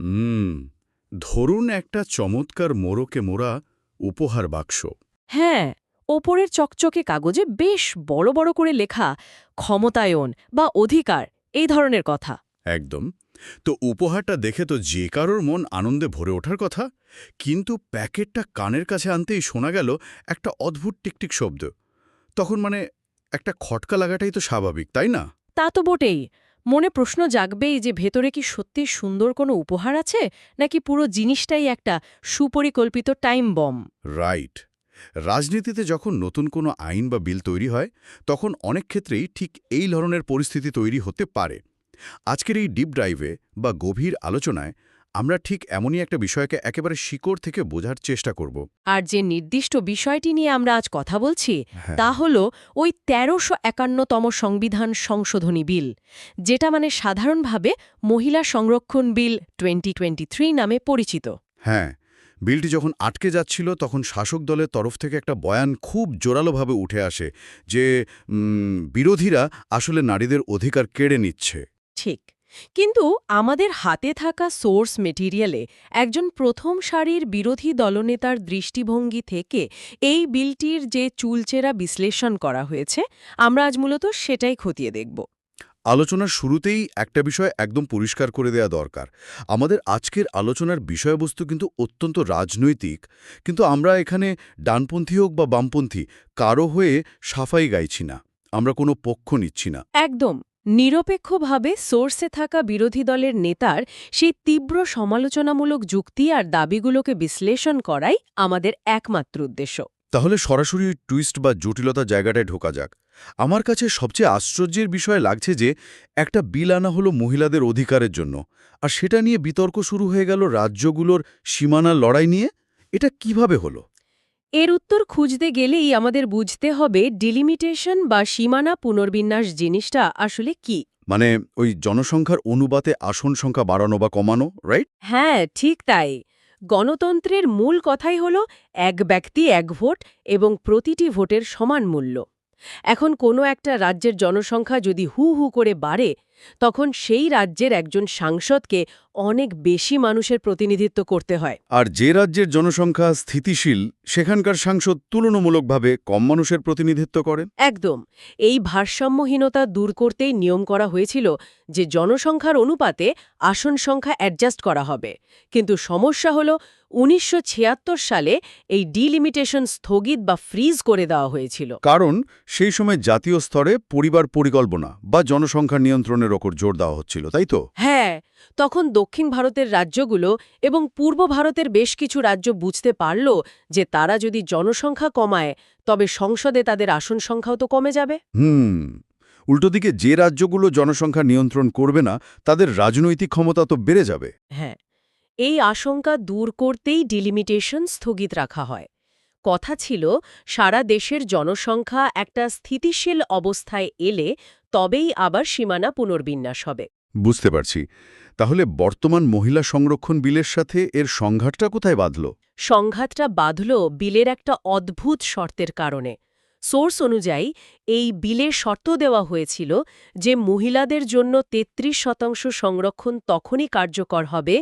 হুম ধরুন একটা চমৎকার মোড়কে মোড়া উপহার বাক্স। হ্যাঁ, ওপরের চকচকে কাগজে বেশ বড় বড় করে লেখা ক্ষমতায়ন বা অধিকার এই ধরনের কথা। একদম। তো উপহারটা দেখে তো যে কারোর মন আনন্দে ভরে ওঠার কথা, কিন্তু প্যাকেটটা কানের কাছে আনতেই শোনা গেল একটা অদ্ভুত টিকটিক শব্দ। তখন একটা খটকা লাগাটাই তো স্বাভাবিক, তাই না? তা তো বটেই। মনে প্রশ্ন জাগবেই যে ভেতরে কি সত্যি সুন্দর কোনো উপহার আছে, নাকি পুরো জিনিসটাই একটা সুপরিকল্পিত টাইম বম। রাইট। রাজনীতিতে যখন নতুন কোনো আইন বা বিল তৈরি হয়, তখন অনেক ক্ষেত্রেই ঠিক এই ধরনের পরিস্থিতি তৈরি হতে পারে। আজকের এই ডিপ ড্রাইভে বা গভীর আলোচনায় আমরা ঠিক এমনই একটা বিষয়কে একেবারে শিকড় থেকে বোঝার চেষ্টা করব। আর যে নির্দিষ্ট বিষয়টি নিয়ে আমরা আজ কথা বলছি হ্যাঁ। তা হল ওই ১৩৫১তম সংবিধান সংশোধনী বিল, যেটা সাধারণভাবে মহিলা সংরক্ষণ বিল 2023 নামে পরিচিত। হ্যাঁ, বিলটি যখন আটকে যাচ্ছিল তখন শাসক দলের তরফ থেকে একটা বয়ান খুব জোরালোভাবে উঠে আসে যে বিরোধীরা আসলে নারীদের অধিকার কেড়ে নিচ্ছে। ঠিক, কিন্তু আমাদের হাতে থাকা সোর্স মেটেরিয়ালে একজন প্রথম সারির বিরোধী দলনেতার দৃষ্টিভঙ্গি থেকে এই বিলটির যে চুলচেরা বিশ্লেষণ করা হয়েছে, আমরা আজ মূলত সেটাই খতিয়ে দেখব। আলোচনার শুরুতেই একটা বিষয় একদম পরিষ্কার করে দেয়া দরকার। আমাদের আজকের আলোচনার বিষয়বস্তু কিন্তু অত্যন্ত রাজনৈতিক, কিন্তু আমরা এখানে ডানপন্থী হোক বা বামপন্থী কারো হয়ে সাফাই গাইছি না। আমরা কোনো পক্ষ নিচ্ছি না। একদম নিরপেক্ষভাবে সোর্সে থাকা বিরোধী দলের নেতার সেই তীব্র সমালোচনামূলক যুক্তি আর দাবিগুলোকে বিশ্লেষণ করাই আমাদের একমাত্র উদ্দেশ্য। তাহলে সরাসরি টুইস্ট বা জটিলতা জায়গাটায় ঢোকা যাক। আমার কাছে সবচেয়ে আশ্চর্যের বিষয় লাগছে যে একটা বিল আনা হলো মহিলাদের অধিকারের জন্য, আর সেটা নিয়ে বিতর্ক শুরু হয়ে গেল রাজ্যগুলোর সীমানার লড়াই নিয়ে। এটা কিভাবে হলো? এর উত্তর খুঁজতে গেলেই আমাদের বুঝতে হবে ডিলিমিটেশন বা সীমানা পুনর্বিন্যাস জিনিসটা আসলে কি। মানে ওই জনসংখ্যার অনুপাতে আসন সংখ্যা বাড়ানো বা কমানো, রাইট? হ্যাঁ, ঠিক তাই। গণতন্ত্রের মূল কথাই হল এক ব্যক্তি এক ভোট এবং প্রতিটি ভোটের সমান মূল্য। এখন কোনো একটা রাজ্যের জনসংখ্যা যদি হু হু করে বাড়ে, তখন সেই রাজ্যের একজন সাংসদকে অনেক বেশি মানুষের প্রতিনিধিত্ব করতে হয়। আর যে রাজ্যের জনসংখ্যা স্থিতিশীল সেখানকার সাংসদ তুলনামূলকভাবে কম মানুষের প্রতিনিধিত্ব করেন। একদম। এই ভারসাম্যহীনতা দূর করতেই নিয়ম করা হয়েছিল যে জনসংখ্যার অনুপাতে আসন সংখ্যা অ্যাডজাস্ট করা হবে। কিন্তু সমস্যা হল ১৯৭৬ সালে এই ডিলিমিটেশন স্থগিত বা ফ্রিজ করে দেওয়া হয়েছিল। কারণ সেই সময় জাতীয় স্তরে পরিবার পরিকল্পনা বা জনসংখ্যা নিয়ন্ত্রণের ওপর জোর দেওয়া হচ্ছিল, তাই তো? হ্যাঁ, তখন দক্ষিণ ভারতের রাজ্যগুলো এবং পূর্ব ভারতের বেশ কিছু রাজ্য বুঝতে পারল যে তারা যদি জনসংখ্যা কমায়, তবে সংসদে তাদের আসন সংখ্যাও তো কমে যাবে। উল্টোদিকে যে রাজ্যগুলো জনসংখ্যা নিয়ন্ত্রণ করবে না তাদের রাজনৈতিক ক্ষমতা তো বেড়ে যাবে। হ্যাঁ, এই আশঙ্কা দূর করতেই ডিলিমিটেশন স্থগিত রাখা হয়। কথা ছিল সারা দেশের জনসংখ্যা একটা স্থিতিশীল অবস্থায় এলে তবেই আবার সীমানা পুনর্বিন্যাস হবে। বুঝতে পারছি। তাহলে বর্তমান মহিলা সংরক্ষণ বিলের সাথে এর সংঘাতটা কোথায় বাঁধল? সংঘাতটা বাঁধল বিলের একটা অদ্ভুত শর্তের কারণে। সোর্স অনুযায়ী এই বিলে শর্ত দেওয়া হয়েছিল যে মহিলাদের জন্য ৩৩% সংরক্ষণ তখনই কার্যকর হবে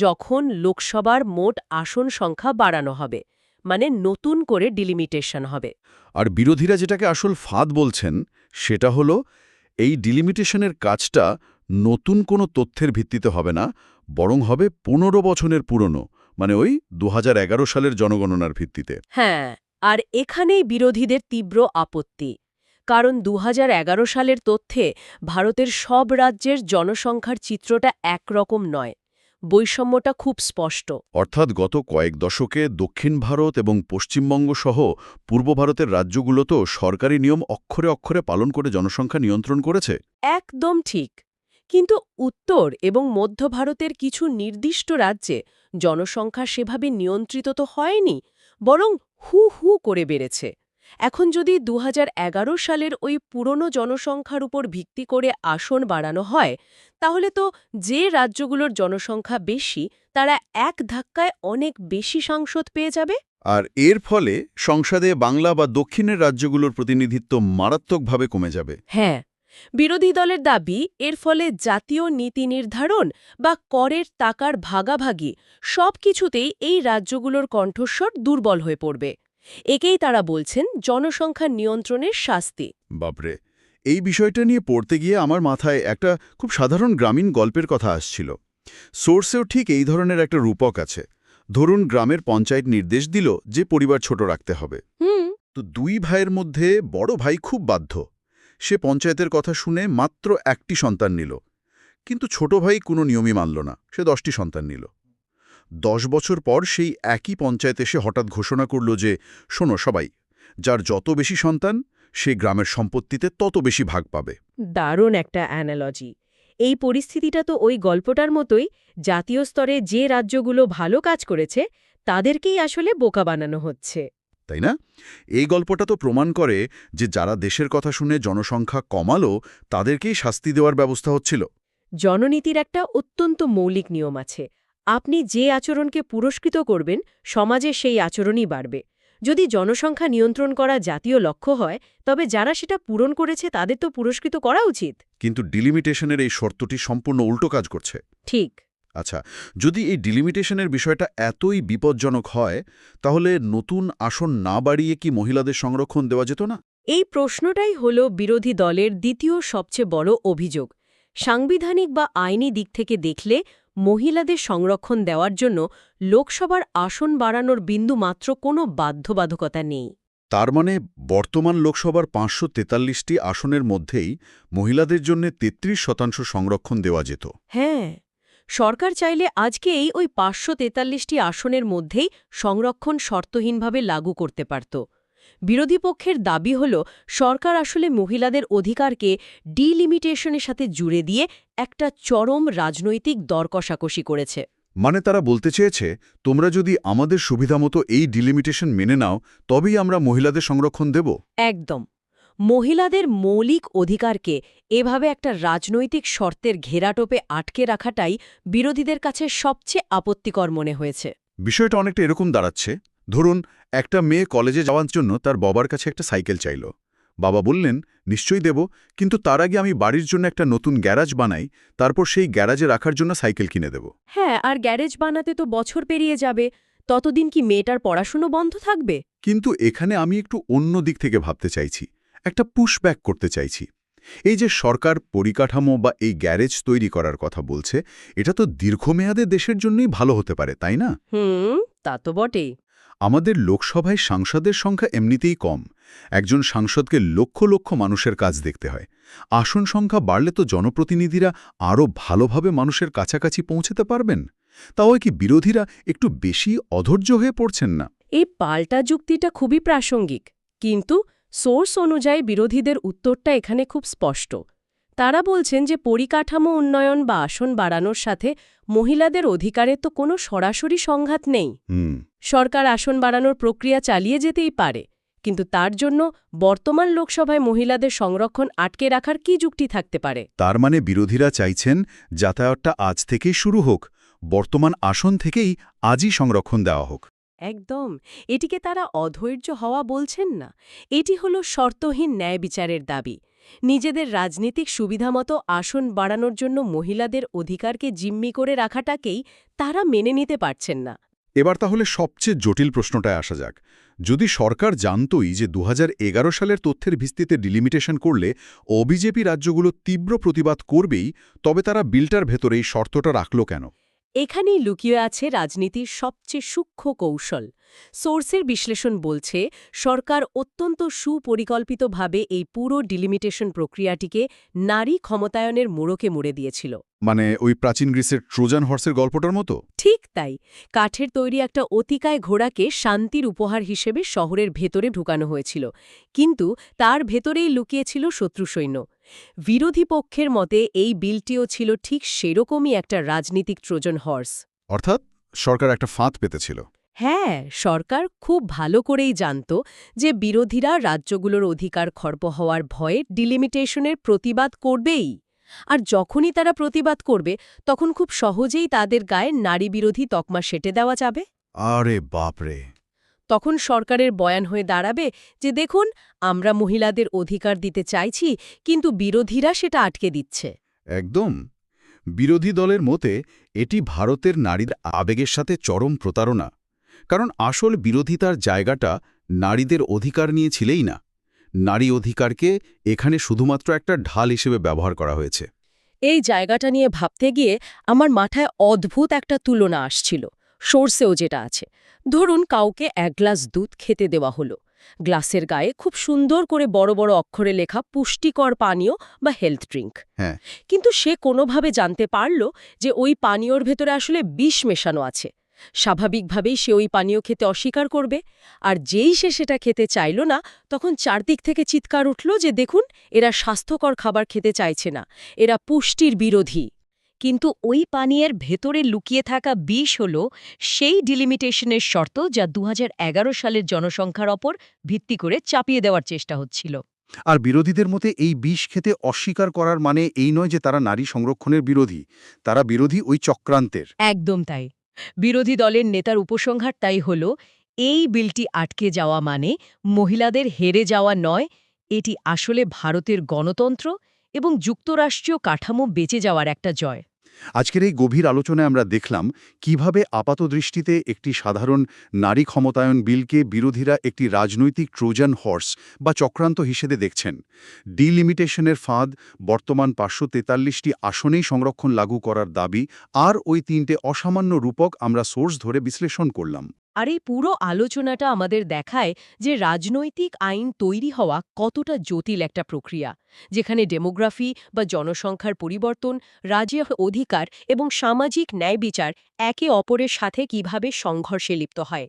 যখন লোকসভার মোট আসন সংখ্যা বাড়ানো হবে, মানে নতুন করে ডিলিমিটেশন হবে। আর বিরোধীরা যেটাকে আসল ফাঁদ বলছেন সেটা হলো এই ডিলিমিটেশনের কাজটা নতুন কোনো তথ্যের ভিত্তিতে হবে না, বরং হবে ১৫ বছরের পুরনো, মানে ওই ২০১১ সালের জনগণনার ভিত্তিতে। হ্যাঁ, আর এখানেই বিরোধীদের তীব্র আপত্তি। কারণ ২০১১ সালের তথ্যে ভারতের সব রাজ্যের জনসংখ্যার চিত্রটা একরকম নয়। বৈষম্যটা খুব স্পষ্ট। অর্থাৎ গত কয়েক দশকে দক্ষিণ ভারত এবং পশ্চিমবঙ্গ সহ পূর্ব ভারতের রাজ্যগুলো তো সরকারি নিয়ম অক্ষরে অক্ষরে পালন করে জনসংখ্যা নিয়ন্ত্রণ করেছে। একদম ঠিক। কিন্তু উত্তর এবং মধ্য ভারতের কিছু নির্দিষ্ট রাজ্যে জনসংখ্যা সেভাবে নিয়ন্ত্রিত তো হয়নি, বরং হু হু করে বেড়েছে। এখন যদি ২০১১ সালের ওই পুরনো জনসংখ্যার উপর ভিত্তি করে আসন বাড়ানো হয়, তাহলে তো যে রাজ্যগুলোর জনসংখ্যা বেশি তারা এক ধাক্কায় অনেক বেশি সাংসদ পেয়ে যাবে। আর এর ফলে সংসদে বাংলা বা দক্ষিণের রাজ্যগুলোর প্রতিনিধিত্ব মারাত্মকভাবে কমে যাবে। হ্যাঁ, বিরোধী দলের দাবি এর ফলে জাতীয় নীতি নির্ধারণ বা করের টাকার ভাগাভাগি সবকিছুতেই এই রাজ্যগুলোর কণ্ঠস্বর দুর্বল হয়ে পড়বে। একেই তারা বলছেন জনসংখ্যা নিয়ন্ত্রণের শাস্তি। বাপরে, এই বিষয়টা নিয়ে পড়তে গিয়ে আমার মাথায় একটা খুব সাধারণ গ্রামীণ গল্পের কথা আসছিল। সোর্সেও ঠিক এই ধরনের একটা রূপক আছে। ধরুন গ্রামের পঞ্চায়েত নির্দেশ দিল যে পরিবার ছোট রাখতে হবে। তো দুই ভাইয়ের মধ্যে বড় ভাই খুব বাধ্য। সে পঞ্চায়েতের কথা শুনে মাত্র একটি সন্তান নিল, কিন্তু ছোট ভাই কোনো নিয়মই মানল না, সে 10টি সন্তান নিল। 10 বছর পর সেই একই পঞ্চায়েত এসে হঠাৎ ঘোষণা করল যে শোনো সবাই, যার যত বেশি সন্তান সে গ্রামের সম্পত্তিতে তত বেশি ভাগ পাবে। দারুণ একটা অ্যানালজি। এই পরিস্থিতিটা তো ওই গল্পটার মতোই, জাতীয় স্তরে যে রাজ্যগুলো ভালো কাজ করেছে তাদেরকেই আসলে বোকা বানানো হচ্ছে। তাই না? এই গল্পটা তো প্রমাণ করে যে যারা দেশের কথা শুনে জনসংখ্যা কমালো তাদেরকেই শাস্তি দেওয়ার ব্যবস্থা হচ্ছিল। জননীতির একটা অত্যন্ত মৌলিক নিয়ম আছে। আপনি যে আচরণকে পুরস্কৃত করবেন, সমাজে সেই আচরণই বাড়বে। যদি জনসংখ্যা নিয়ন্ত্রণ করা জাতীয় লক্ষ্য হয়, তবে যারা সেটা পূরণ করেছে তাদের তো পুরস্কৃত করা উচিত। কিন্তু ডিলিমিটেশনের এই শর্তটি সম্পূর্ণ উল্টো কাজ করছে। ঠিক। আচ্ছা, যদি এই ডিলিমিটেশনের বিষয়টা এতই বিপজ্জনক হয়, তাহলে নতুন আসন না বাড়িয়ে কি মহিলাদের সংরক্ষণ দেওয়া যেত না? এই প্রশ্নটাই হল বিরোধী দলের দ্বিতীয় সবচেয়ে বড় অভিযোগ। সাংবিধানিক বা আইনি দিক থেকে দেখলে মহিলাদের সংরক্ষণ দেওয়ার জন্য লোকসভার আসন বাড়ানোর বিন্দুমাত্র কোনো বাধ্যবাধকতা নেই। তার মানে বর্তমান লোকসভার 543টি আসনের মধ্যেই মহিলাদের জন্য 33% সংরক্ষণ দেওয়া যেত। হ্যাঁ, সরকার চাইলে আজকেই ওই 543টি আসনের মধ্যেই সংরক্ষণ শর্তহীনভাবে লাগু করতে পারত। বিরোধী পক্ষের দাবি হল সরকার আসলে মহিলাদের অধিকারকে ডিলিমিটেশনের সাথে জুড়ে দিয়ে একটা চরম রাজনৈতিক দর কষাকষি করেছে। মানে তারা বলতে চেয়েছে, তোমরা যদি আমাদের সুবিধামতো এই ডিলিমিটেশন মেনে নাও তবেই আমরা মহিলাদের সংরক্ষণ দেব। একদম। মহিলাদের মৌলিক অধিকারকে এভাবে একটা রাজনৈতিক শর্তের ঘেরাটোপে আটকে রাখাটাই বিরোধীদের কাছে সবচেয়ে আপত্তিকর মনে হয়েছে। বিষয়টা অনেকটা এরকম দাঁড়াচ্ছে, ধরুন একটা মেয়ে কলেজে যাওয়ার জন্য তার বাবার কাছে একটা সাইকেল চাইল। বাবা বললেন, নিশ্চয়ই দেব, কিন্তু তার আগে আমি বাড়ির জন্য একটা নতুন গ্যারাজ বানাই, তারপর সেই গ্যারাজে রাখার জন্য সাইকেল কিনে দেব। হ্যাঁ, আর গ্যারেজ বানাতে তো বছর পেরিয়ে যাবে, ততদিন কি মেয়েটার পড়াশুনো বন্ধ থাকবে? কিন্তু এখানে আমি একটু অন্য দিক থেকে ভাবতে চাইছি, একটা পুশব্যাক করতে চাইছি। এই যে সরকার পরিকাঠামো বা এই গ্যারেজ তৈরি করার কথা বলছে, এটা তো দীর্ঘমেয়াদে দেশের জন্যই ভালো হতে পারে, তাই না? তা তো বটেই। আমাদের লোকসভায় সাংসদের সংখ্যা এমনিতেই কম। একজন সাংসদকে লক্ষ লক্ষ মানুষের কাজ দেখতে হয়। আসন সংখ্যা বাড়লে তো জনপ্রতিনিধিরা আরও ভালোভাবে মানুষের কাছাকাছি পৌঁছতে পারবেন। তাও কি বিরোধীরা একটু বেশি অধৈর্য হয়ে পড়ছেন না? এই পাল্টা যুক্তিটা খুবই প্রাসঙ্গিক, কিন্তু সোর্স অনুযায়ী বিরোধীদের উত্তরটা এখানে খুব স্পষ্ট। তারা বলছেন যে পরিকাঠামো উন্নয়ন বা আসন বাড়ানোর সাথে মহিলাদের অধিকারে তো কোনো সরাসরি সংঘাত নেই। সরকার আসন বাড়ানোর প্রক্রিয়া চালিয়ে যেতেই পারে, কিন্তু তার জন্য বর্তমান লোকসভায় মহিলাদের সংরক্ষণ আটকে রাখার কি যুক্তি থাকতে পারে? তার মানে বিরোধীরা চাইছেন যাতায়াতটা আজ থেকেই শুরু হোক, বর্তমান আসন থেকেই আজই সংরক্ষণ দেওয়া হোক। একদম। এটিকে তারা অধৈর্য হওয়া বলছেন না, এটি হল শর্তহীন ন্যায় বিচারের দাবি। নিজেদের রাজনীতিক সুবিধামতো আসন বাড়ানোর জন্য মহিলাদের অধিকারকে জিম্মি করে রাখাটাকেই তারা মেনে নিতে পারছেন না। এবার তাহলে সবচেয়ে জটিল প্রশ্নটায় আসা যাক। যদি সরকার জানতই যে 2011 সালের তথ্যের ভিত্তিতে ডিলিমিটেশন করলে অবিজেপি রাজ্যগুলো তীব্র প্রতিবাদ করবেই, তবে তারা বিলটার ভেতরেই শর্তটা রাখল কেন? এখানেই লুকিয়ে আছে রাজনীতির সবচেয়ে সূক্ষ্ম কৌশল। সোর্সের বিশ্লেষণ বলছে সরকার অত্যন্ত সুপরিকল্পিতভাবে এই পুরো ডিলিমিটেশন প্রক্রিয়াটিকে নারী ক্ষমতায়নের মোড়কে মুড়ে দিয়েছিল। মানে ওই প্রাচীন গ্রিসের ট্রোজান হর্সের গল্পটার মতো? ঠিক তাই। কাঠের তৈরি একটা অতিকায় ঘোড়াকে শান্তির উপহার হিসেবে শহরের ভেতরে ঢুকানো হয়েছিল, কিন্তু তার ভেতরেই লুকিয়েছিল শত্রু সৈন্য। বিরোধী পক্ষের মতে এই বিলটিও ছিল ঠিক সেরকমই একটা রাজনীতিক ট্রোজান হর্স। অর্থাৎ সরকার একটা ফাঁদ পেতেছিল। হ্যাঁ, সরকার খুব ভালো করেই জানত যে বিরোধীরা রাজ্যগুলোর অধিকার খর্ব হওয়ার ভয়ে ডিলিমিটেশনের প্রতিবাদ করবেই। আর যখনই তারা প্রতিবাদ করবে, তখন খুব সহজেই তাদের গায়ে নারী বিরোধী তকমা সেঁটে দেওয়া যাবে। আরে বাপরে! তখন সরকারের বয়ান হয়ে দাঁড়াবে যে দেখুন আমরা মহিলাদের অধিকার দিতে চাইছি কিন্তু বিরোধীরা সেটা আটকে দিচ্ছে। একদম। বিরোধী দলের মতে এটি ভারতের নারীর আবেগের সাথে চরম প্রতারণা। কারণ আসল বিরোধিতার জায়গাটা নারীদের অধিকার নিয়ে ছিলেই না। নারী অধিকারকে এখানে শুধুমাত্র একটা ঢাল হিসেবে ব্যবহার করা হয়েছে। এই জায়গাটা নিয়ে ভাবতে গিয়ে আমার মাথায় অদ্ভুত একটা তুলনা আসছিল, সোর্সেও যেটা আছে। ধরুন কাউকে 1 গ্লাস দুধ খেতে দেওয়া হলো। গ্লাসের গায়ে খুব সুন্দর করে বড় বড় অক্ষরে লেখা পুষ্টিকর পানীয় বা হেলথ ড্রিঙ্ক। হ্যাঁ, কিন্তু সে কোনোভাবে জানতে পারল যে ওই পানীয়র ভেতরে আসলে বিষ মেশানো আছে। স্বাভাবিকভাবেই সে ওই পানীয় খেতে অস্বীকার করবে। আর যেই সে সেটা খেতে চাইল না, তখন চারদিক থেকে চিৎকার উঠল যে দেখুন এরা স্বাস্থ্যকর খাবার খেতে চাইছে না, এরা পুষ্টির বিরোধী। কিন্তু ওই পানীয়ের ভেতরে লুকিয়ে থাকা বিষ হল সেই ডিলিমিটেশনের শর্ত যা 2011 সালের জনসংখ্যার ওপর ভিত্তি করে চাপিয়ে দেওয়ার চেষ্টা হচ্ছিল। আর বিরোধীদের মতে এই বিষ খেতে অস্বীকার করার মানে এই নয় যে তারা নারী সংরক্ষণের বিরোধী, তারা বিরোধী ওই চক্রান্তের। একদম তাই। বিরোধী দলের নেতার উপসংহার তাই হল এই বিলটি আটকে যাওয়া মানে মহিলাদের হেরে যাওয়া নয়, এটি আসলে ভারতের গণতন্ত্র এবং যুক্তরাষ্ট্রীয় কাঠামো বেঁচে যাওয়ার একটা জয়। আজকের এই গভীর আলোচনায় আমরা দেখলাম কিভাবে আপাতদৃষ্টিতে একটি সাধারণ নারী ক্ষমতায়ন বিলকে বিরোধীরা একটি রাজনৈতিক ট্রোজান হর্স বা চক্রান্ত হিসেবে দেখছেন। ডিলিমিটেশনের ফাঁদ, বর্তমান 543টি আসনেই সংরক্ষণ লাগু করার দাবি, আর ওই 3টে অসামান্য রূপক আমরা সোর্স ধরে বিশ্লেষণ করলাম। আর এই পুরো আলোচনাটা আমাদের দেখায় যে রাজনৈতিক আইন তৈরি হওয়া কতটা জটিল একটা প্রক্রিয়া, যেখানে ডেমোগ্রাফি বা জনসংখ্যার পরিবর্তন, রাজ্যের অধিকার এবং সামাজিক ন্যায় বিচার একে অপরের সাথে কিভাবে সংঘর্ষে লিপ্ত হয়।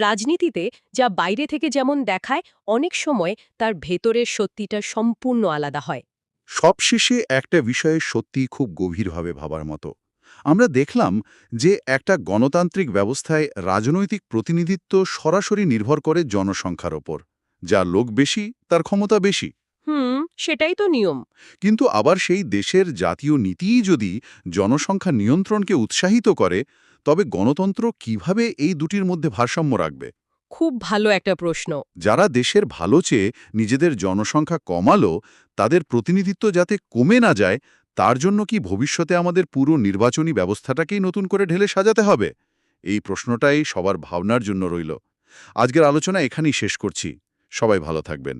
রাজনীতিতে যা বাইরে থেকে যেমন দেখায়, অনেক সময় তার ভেতরের সত্যিটা সম্পূর্ণ আলাদা হয়। সবশেষে একটা বিষয়ে সত্যিই খুব গভীরভাবে ভাবার মতো। আমরা দেখলাম যে একটা গণতান্ত্রিক ব্যবস্থায় রাজনৈতিক প্রতিনিধিত্ব সরাসরি নির্ভর করে জনসংখ্যার ওপর। যার লোক বেশি তার ক্ষমতা বেশি। সেটাই তো নিয়ম। কিন্তু আবার সেই দেশের জাতীয় নীতিই যদি জনসংখ্যা নিয়ন্ত্রণকে উৎসাহিত করে, তবে গণতন্ত্র কিভাবে এই দুটির মধ্যে ভারসাম্য রাখবে? খুব ভালো একটা প্রশ্ন। যারা দেশের ভালো চেয়ে নিজেদের জনসংখ্যা কমালো, তাদের প্রতিনিধিত্ব যাতে কমে না যায়, তার জন্য কি ভবিষ্যতে আমাদের পুরো নির্বাচনী ব্যবস্থাটাকেই নতুন করে ঢেলে সাজাতে হবে? এই প্রশ্নটাই সবার ভাবনার জন্য রইল। আজকের আলোচনা এখানেই শেষ করছি। সবাই ভালো থাকবেন।